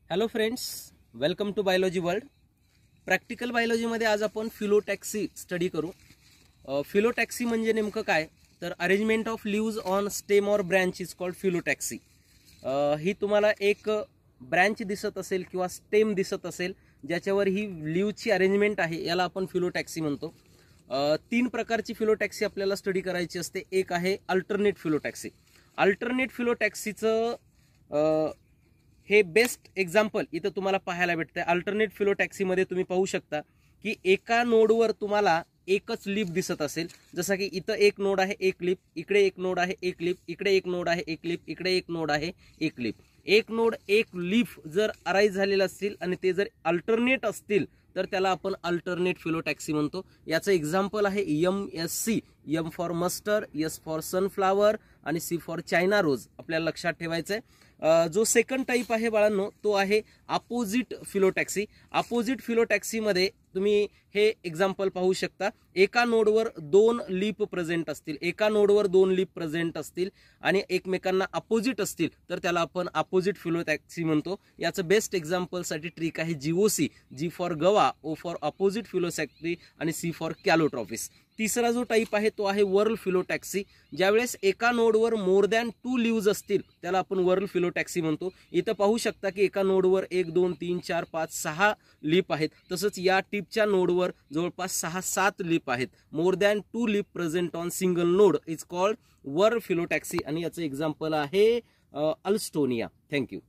Hello friends, welcome to biology world. Practical बायोलॉजीमध्ये आज आपण फिलोटॅक्सी स्टडी करू. फिलोटॅक्सी म्हणजे नेमकं काय तर arrangement of leaves on stem or branch is called phyllotaxy. ही तुम्हाला एक ब्रँच दिसत असेल किंवा स्टेम दिसत असेल ज्याच्यावर ही लीव्हची अरेंजमेंट आहे, याला आपण फिलोटॅक्सी म्हणतो. तीन प्रकारची फिलोटॅक्सी आपल्याला स्टडी करायची असते. एक आहे अल्टरनेट फिलोटॅक्सी. अल्टरनेट फिलोटॅक्सीचं हे बेस्ट एक्झाम्पल इथं तुम्हाला पाहायला भेटतंय. अल्टरनेट फिलोटॅक्सीमध्ये तुम्ही पाहू शकता की एका नोडवर तुम्हाला एकच लीफ दिसत असेल. जसं की इथं एक नोड आहे, एक लीफ, इकडे एक नोड आहे, एक लीफ, इकडे एक नोड आहे, एक लीफ, इकडे एक नोड आहे, एक लीफ. एक नोड एक लीफ जर अराईज झालेला असतील आणि ते जर अल्टरनेट असतील तर त्याला आपण अल्टरनेट फिलोटॅक्सी म्हणतो. याचं एक्झाम्पल आहे MSC. M for mustard, S for sunflower आणि C फॉर चायना रोज. आपल्याला लक्षात ठेवायचं आहे. जो सेकंड टाईप आहे बाळांनो तो आहे अपोजिट फिलोटॅक्सी. अपोजिट फिलोटॅक्सीमध्ये तुम्ही हे एक्झाम्पल पाहू शकता. एका नोडवर दोन लीफ प्रेझेंट असतील, एका नोडवर दोन लीफ प्रेझेंट असतील आणि एकमेकांना अपोजिट असतील तर त्याला आपण अपोजिट फिलोटॅक्सी म्हणतो. याचं बेस्ट एक्झाम्पलसाठी ट्रिक आहे GOC. G फॉर गवा, O फॉर अपोजिट फिलोटॅक्सी आणि C फॉर कॅलोट्रॉपिस. तिसरा जो टाईप आहे तो आहे वर्ल फिलोटॅक्सी. ज्यावेळेस एका नोडवर मोर दॅन 2 लीव्ज असतील त्याला आपण वर्ल फिलोटॅक्सी म्हणतो. इथं पाहू शकता की एका नोडवर 1 2 3 4 5 6 लीफ आहेत. तसंच या टिपच्या नोडवर जवळपास 6-7 लीफ आहेत. More than 2 leaf present on single node is called whorl phyllotaxy आणि याचं एक्झाम्पल आहे अल्स्टोनिया. थँक्यू.